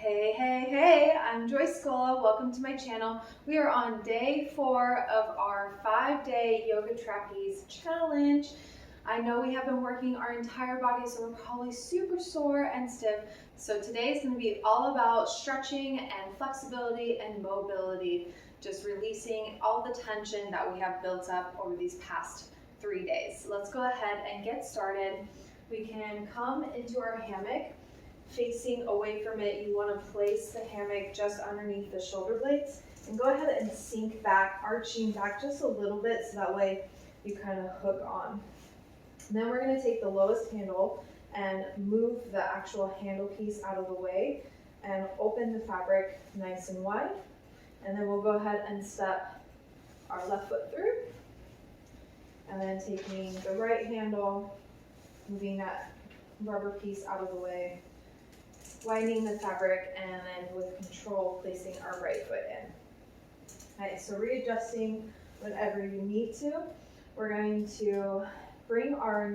Hey, I'm Scola. Welcome to my channel. We are on day 4 of our 5-day Yoga Trapeze challenge. I know we have been working our entire body, so we're probably super sore and stiff. So today is going to be all about stretching and flexibility and mobility, just releasing all the tension that we have built up over these past 3 days. Let's go ahead and get started. We can come into our hammock. Facing away from it, you want to place the hammock just underneath the shoulder blades and go ahead and sink back, arching back just a little bit so that way you kind of hook on. And then we're going to take the lowest handle and move the actual handle piece out of the way and open the fabric nice and wide. And then we'll go ahead and step our left foot through. And then taking the right handle, moving that rubber piece out of the way, widening the fabric, and then with control placing our right foot in. All right, so readjusting whenever you need to. We're going to bring our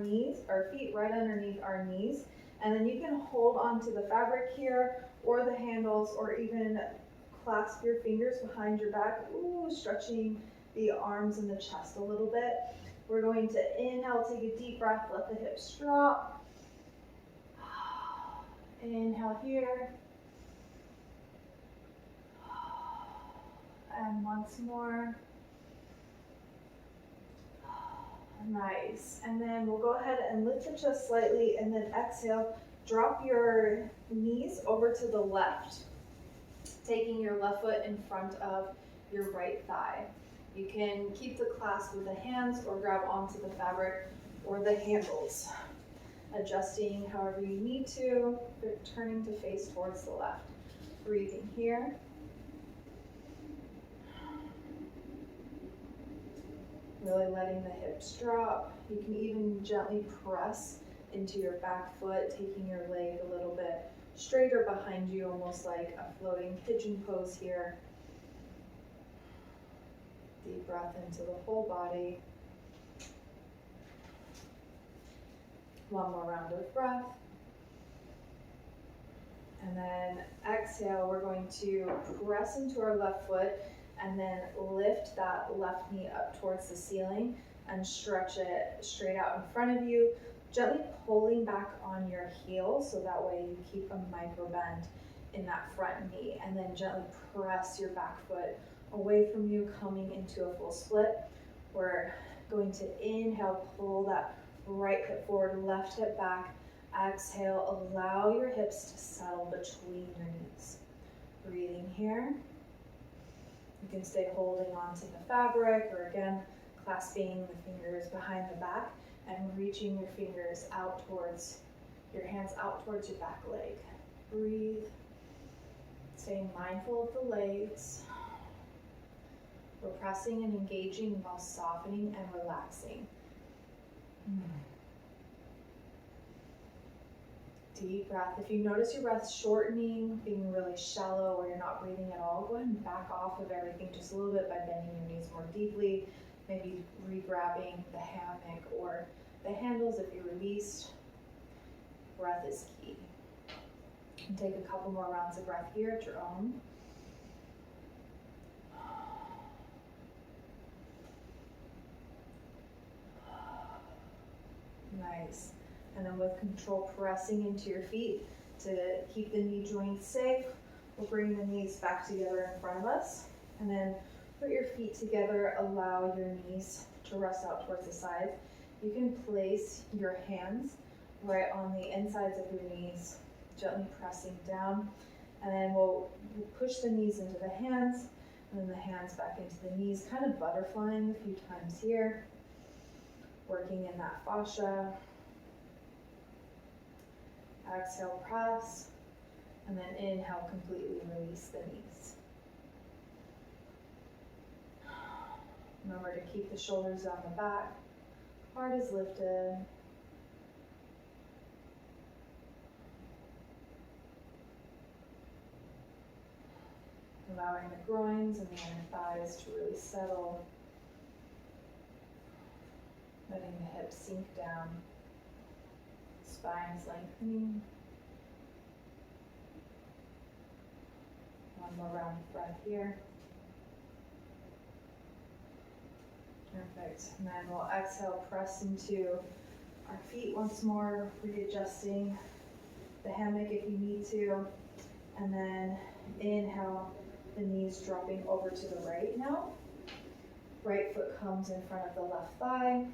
feet right underneath our knees, and then you can hold onto the fabric here or the handles, or even clasp your fingers behind your back, stretching the arms and the chest a little bit. We're going to inhale, take a deep breath, let the hips drop. Inhale here, and once more. Nice, and then we'll go ahead and lift the chest slightly, and then exhale, drop your knees over to the left, taking your left foot in front of your right thigh. You can keep the clasp with the hands or grab onto the fabric or the handles, adjusting however you need to, but turning to face towards the left. Breathing here. Really letting the hips drop. You can even gently press into your back foot, taking your leg a little bit straighter behind you, almost like a floating pigeon pose here. Deep breath into the whole body. One more round of breath. And then exhale, we're going to press into our left foot and then lift that left knee up towards the ceiling and stretch it straight out in front of you, gently pulling back on your heel so that way you keep a micro bend in that front knee, and then gently press your back foot away from you, coming into a full split. We're going to inhale, pull that right hip forward, left hip back. Exhale, allow your hips to settle between your knees. Breathing here. You can stay holding onto the fabric, or again, clasping the fingers behind the back and reaching your fingers out towards your hands, out towards your back leg. Breathe. Staying mindful of the legs. We're pressing and engaging while softening and relaxing. Deep breath. If you notice your breath shortening, being really shallow, or you're not breathing at all, go ahead and back off of everything just a little bit by bending your knees more deeply, maybe re-grabbing the hammock or the handles if you released. Breath is key. And take a couple more rounds of breath here at your own. Nice. And then with control, pressing into your feet to keep the knee joints safe. We'll bring the knees back together in front of us. And then put your feet together, allow your knees to rest out towards the sides. You can place your hands right on the insides of your knees, gently pressing down. And then we'll push the knees into the hands, and then the hands back into the knees, kind of butterflying a few times here, working in that fascia. Exhale, press, and then inhale, completely release the knees. Remember to keep the shoulders down the back, heart is lifted. Allowing the groins and the inner thighs to really settle. Letting the hips sink down. Spine is lengthening. One more round of breath here. Perfect. And then we'll exhale, press into our feet once more, readjusting the hammock if you need to. And then inhale, the knees dropping over to the right now. Right foot comes in front of the left thigh. You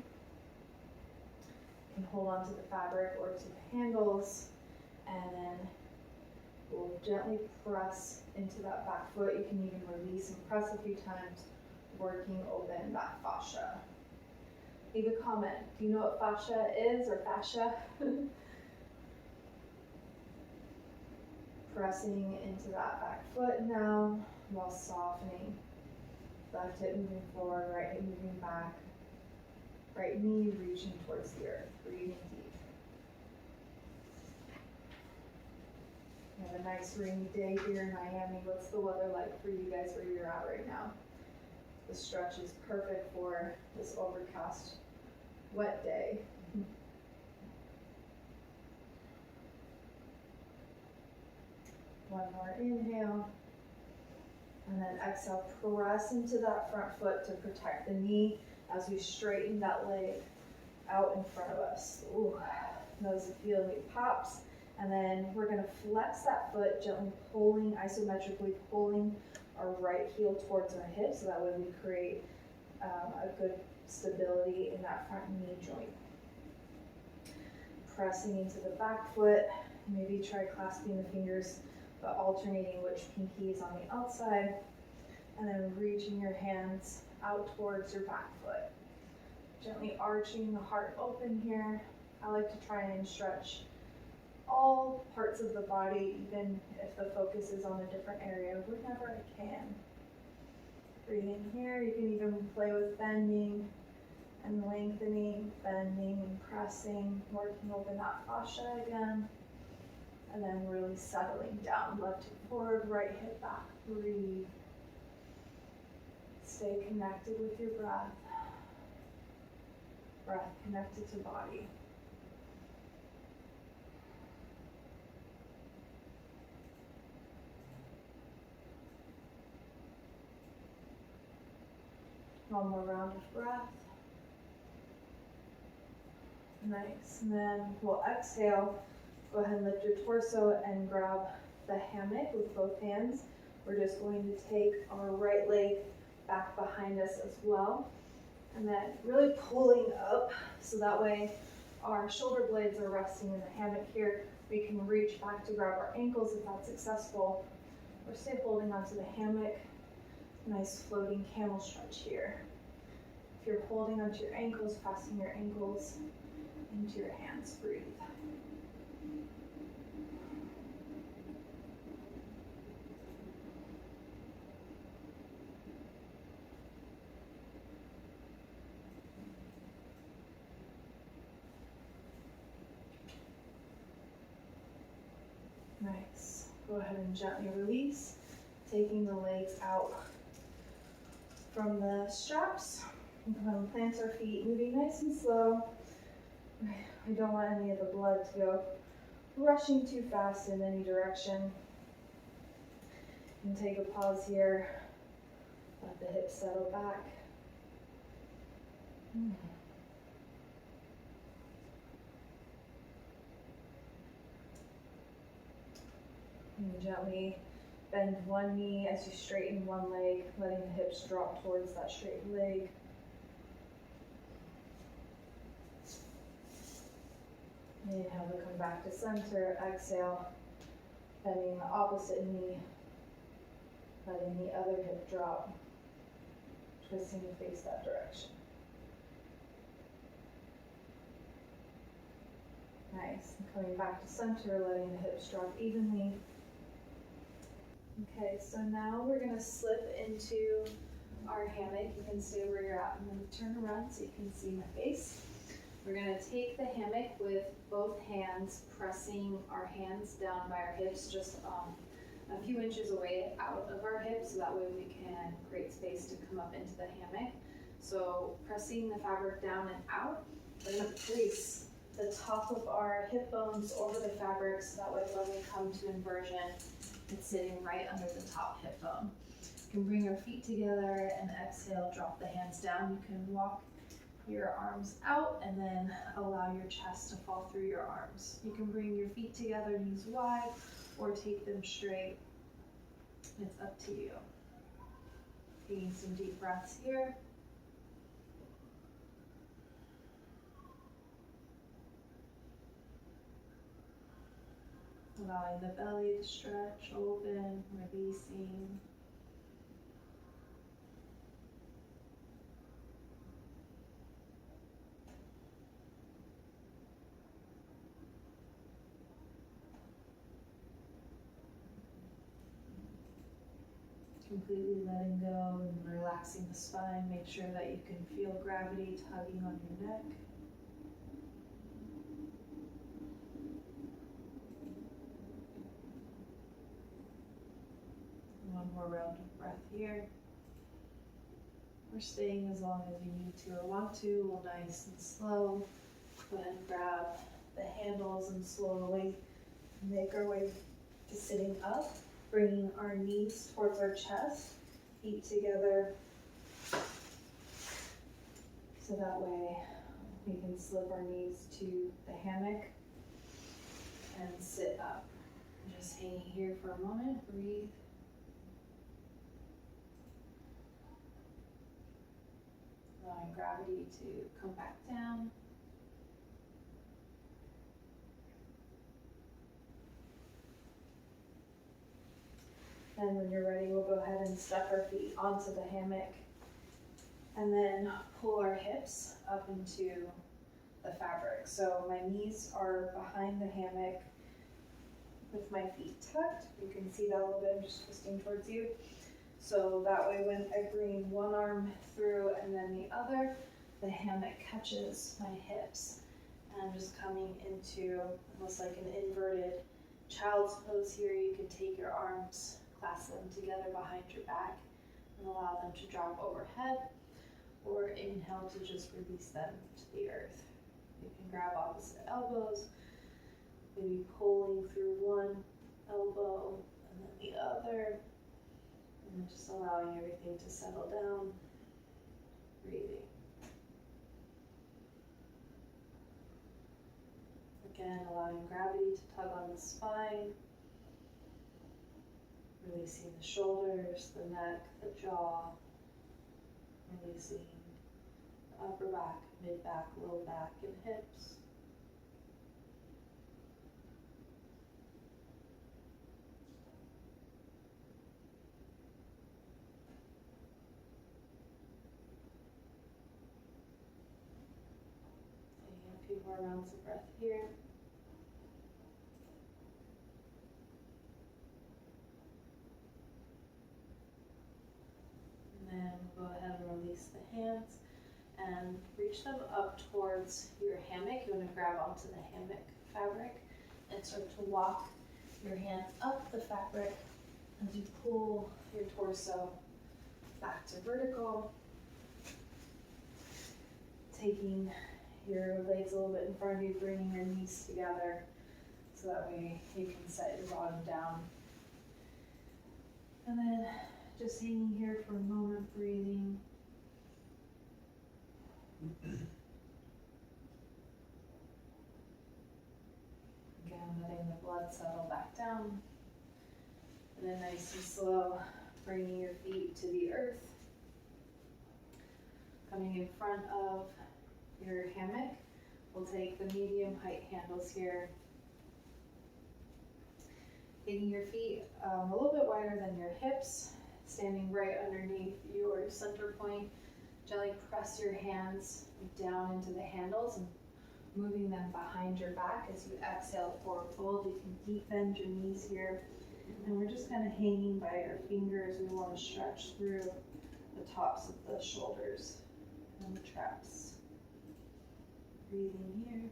can hold on to the fabric or to the handles. And then we'll gently press into that back foot. You can even release and press a few times, working open that fascia. Leave a comment. Do you know what fascia is, or fascia? Pressing into that back foot now while softening. Left hip moving forward, right hip moving back. Right knee reaching towards the earth. Breathing deep. We have a nice rainy day here in Miami. What's the weather like for you guys where you're at right now? The stretch is perfect for this overcast, wet day. One more inhale. And then exhale, press into that front foot to protect the knee as we straighten that leg out in front of us. Ooh, notice the feeling it pops. And then we're going to flex that foot, gently pulling, isometrically pulling our right heel towards our hip, so that way we create a good stability in that front knee joint. Pressing into the back foot, maybe try clasping the fingers, but alternating which pinky is on the outside, and then reaching your hands out towards your back foot. Gently arching the heart open here. I like to try and stretch all parts of the body, even if the focus is on a different area, whenever I can. Breathing here, you can even play with bending and lengthening, bending and pressing, working open that fascia again. And then really settling down, left hip forward, right hip back. Breathe. Stay connected with your breath. Breath connected to body. One more round of breath. Nice. And then we'll exhale. Go ahead and lift your torso and grab the hammock with both hands. We're just going to take our right leg back behind us as well. And then really pulling up so that way our shoulder blades are resting in the hammock here. We can reach back to grab our ankles if that's accessible. Or stay holding onto the hammock. Nice floating camel stretch here. If you're holding onto your ankles, pressing your ankles into your hands. Breathe. Nice. Go ahead and gently release, taking the legs out from the straps. And go ahead and plant our feet, moving nice and slow. I don't want any of the blood to go rushing too fast in any direction. And take a pause here. Let the hips settle back. And gently bend one knee as you straighten one leg, letting the hips drop towards that straight leg. Inhale to come back to center. Exhale, bending the opposite knee, letting the other hip drop, twisting to face that direction. Nice. And coming back to center, letting the hips drop evenly. Okay, so now we're going to slip into our hammock. You can stay where you're at. I'm going to turn around so you can see my face. We're going to take the hammock with both hands, pressing our hands down by our hips, just a few inches away out of our hips, so that way we can create space to come up into the hammock. So pressing the fabric down and out, we're going to place the top of our hip bones over the fabric, so that way when we come to inversion, It's sitting right under the top hip bone. You can bring your feet together and exhale, drop the hands down. You can walk your arms out and then allow your chest to fall through your arms. You can bring your feet together, knees wide, or take them straight. It's up to you. Taking some deep breaths here. Allowing the belly to stretch, open, releasing. Completely letting go and relaxing the spine. Make sure that you can feel gravity tugging on your neck. One more round of breath here. We're staying as long as you need to or want to. We'll nice and slow. Go ahead and grab the handles and slowly make our way to sitting up. Bringing our knees towards our chest, feet together, so that way we can slip our knees to the hammock and sit up. Just hanging here for a moment, breathe. Allowing gravity to come back down. And when you're ready, we'll go ahead and step our feet onto the hammock and then pull our hips up into the fabric. So my knees are behind the hammock with my feet tucked. You can see that a little bit. I'm just twisting towards you. So that way when I bring one arm through and then the other, the hammock catches my hips. And I'm just coming into almost like an inverted child's pose here. You can take your arms, clasp them together behind your back and allow them to drop overhead, or inhale to just release them to the earth. You can grab opposite elbows, maybe pulling through one elbow and then the other, and then just allowing everything to settle down, breathing. Again, allowing gravity to tug on the spine. Releasing the shoulders, the neck, the jaw, releasing the upper back, mid back, low back, and hips. Taking a few more rounds of breath here. And we'll go ahead and release the hands and reach them up towards your hammock. You want to grab onto the hammock fabric and start to walk your hands up the fabric as you pull your torso back to vertical. Taking your legs a little bit in front of you, bringing your knees together so that way you can set your bottom down. And then just hanging here for a moment, breathing. Again, letting the blood settle back down. And then nice and slow, bringing your feet to the earth. Coming in front of your hammock, we'll take the medium height handles here. Taking your feet a little bit wider than your hips, standing right underneath your center point. Gently press your hands down into the handles and moving them behind your back as you exhale, forward fold. You can deep bend your knees here. And we're just kind of hanging by our fingers. We want to stretch through the tops of the shoulders and the traps. Breathing here.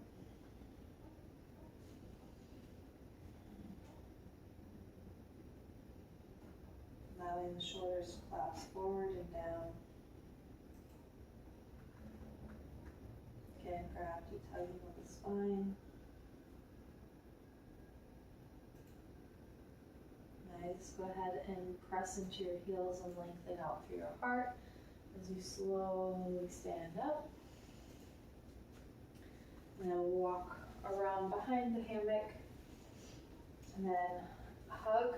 Allowing the shoulders to collapse forward and down. Again, gravity tugging on the spine. Nice legs, go ahead and press into your heels and lengthen out through your heart as you slowly stand up. And then walk around behind the hammock and then hug,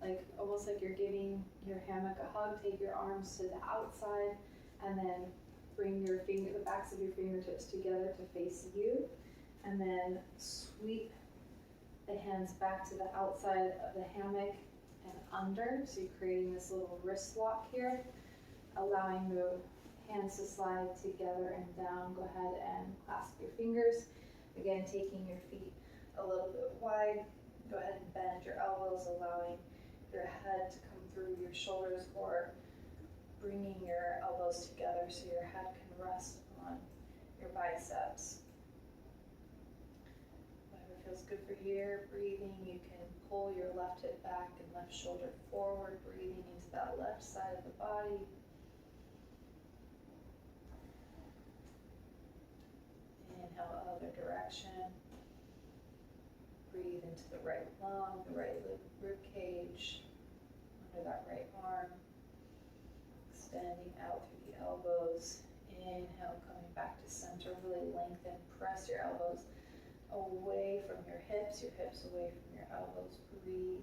like almost like you're giving your hammock a hug. Take your arms to the outside and then bring the backs of your fingertips together to face you, and then sweep the hands back to the outside of the hammock and under. So you're creating this little wrist lock here, allowing the hands to slide together and down. Go ahead and clasp your fingers. Again, taking your feet a little bit wide. Go ahead and bend your elbows, allowing your head to come through your shoulders, or bringing your elbows together so your head can rest on your biceps. Whatever feels good for you. Breathing, you can pull your left hip back and left shoulder forward, breathing into that left side of the body. Inhale, other direction. Breathe into the right lung, the right rib cage, under that right arm. Extending out through the elbows. Inhale, coming back to center. Really lengthen. Press your elbows away from your hips away from your elbows. Breathe.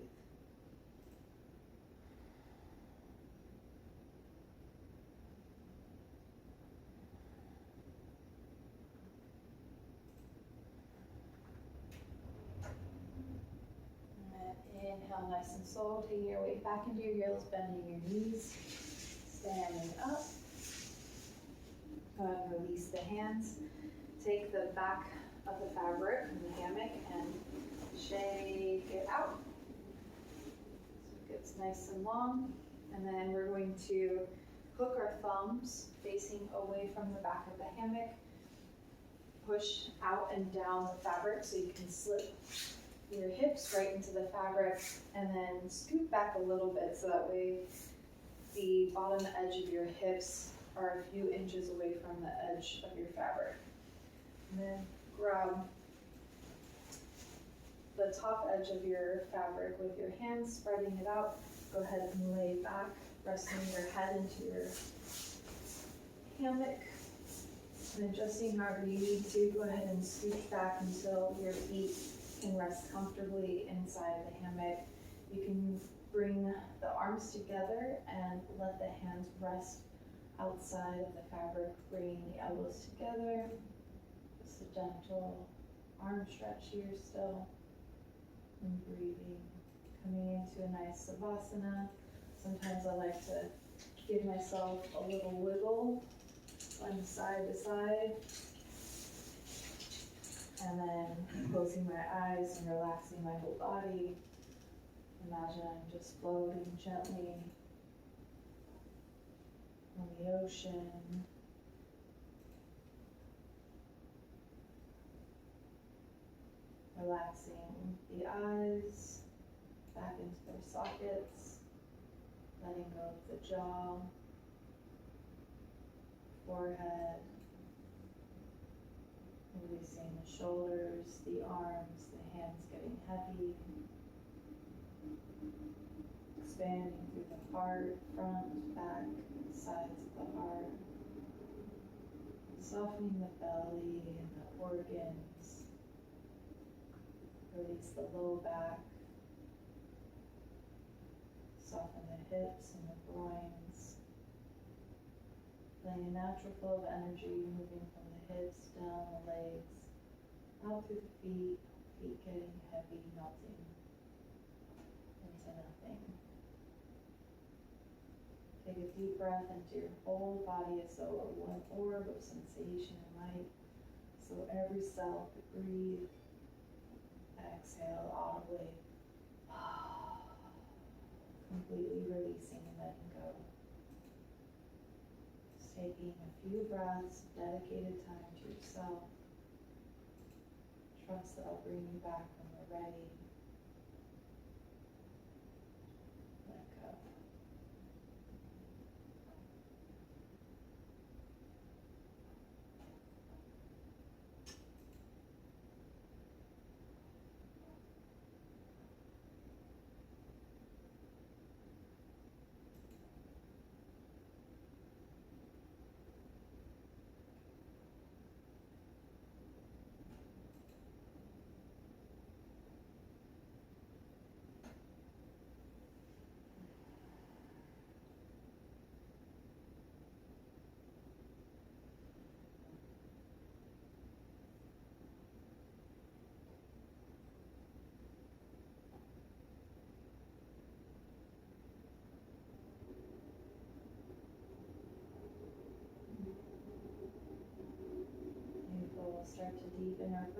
Inhale, nice and slow, taking your weight back into your heels, bending your knees, standing up. Go ahead and release the hands. Take the back of the fabric from the hammock and shake it out. So it gets nice and long. And then we're going to hook our thumbs facing away from the back of the hammock. Push out and down the fabric so you can slip your hips right into the fabric, and then scoot back a little bit so that way the bottom edge of your hips are a few inches away from the edge of your fabric. And then grab the top edge of your fabric with your hands, spreading it out. Go ahead and lay back, resting your head into your hammock, and adjusting however you need to. Go ahead and scooch back until your feet can rest comfortably inside the hammock. You can bring the arms together and let the hands rest outside of the fabric, bringing the elbows together. Just a gentle arm stretch here still. And breathing. Coming into a nice savasana. Sometimes I like to give myself a little wiggle from side to side. And then closing my eyes and relaxing my whole body. Imagine I'm just floating gently on the ocean. Relaxing the eyes back into their sockets. Letting go of the jaw, forehead. Releasing the shoulders, the arms, the hands getting heavy. Expanding through the heart, front, back, sides of the heart. Softening the belly and the organs. Release the low back. Soften the hips and the groins. Letting a natural flow of energy moving from the hips down the legs, out through the feet getting heavy, melting into nothing. Take a deep breath into your whole body as though one orb of sensation and light. So every cell could breathe. Exhale audibly. Completely releasing and letting go. Just taking a few breaths, dedicated time to yourself. Trust that I'll bring you back when you're ready. Let go.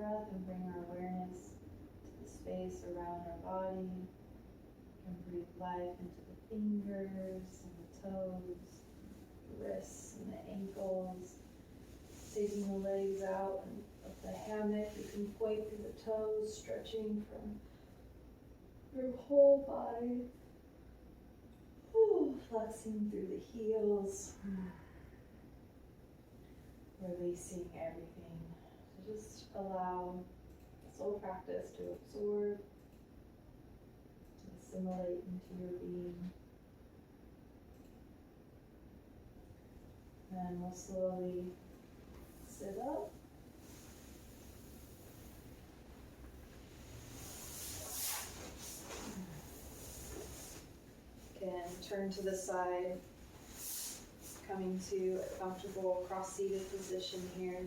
breath and bring our awareness to the space around our body. We can breathe life into the fingers and the toes, the wrists and the ankles. Taking the legs out of the hammock, you can point through the toes, stretching from your whole body. Whew, flexing through the heels. Releasing everything. So just allow this whole practice to absorb, to assimilate into your being. And we'll slowly sit up. Again, turn to the side. Coming to a comfortable cross-seated position here.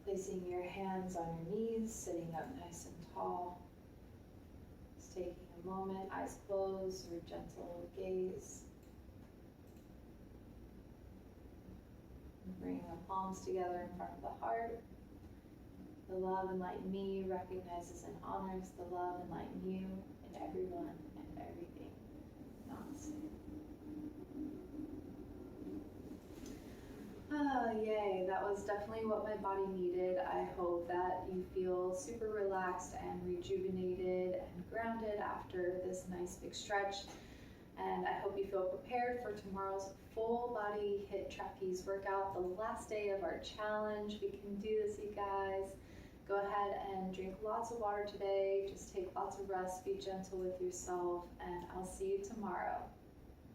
Placing your hands on your knees, sitting up nice and tall. Just taking a moment, eyes closed, or gentle gaze. And bringing the palms together in front of the heart. The love and light in me recognizes and honors the love and light in you and everyone and everything. Namaste. Oh, yay, that was definitely what my body needed. I hope that you feel super relaxed and rejuvenated and grounded after this nice big stretch. And I hope you feel prepared for tomorrow's full body HIIT trapeze workout, the last day of our challenge. We can do this, you guys. Go ahead and drink lots of water today. Just take lots of rest, be gentle with yourself, and I'll see you tomorrow.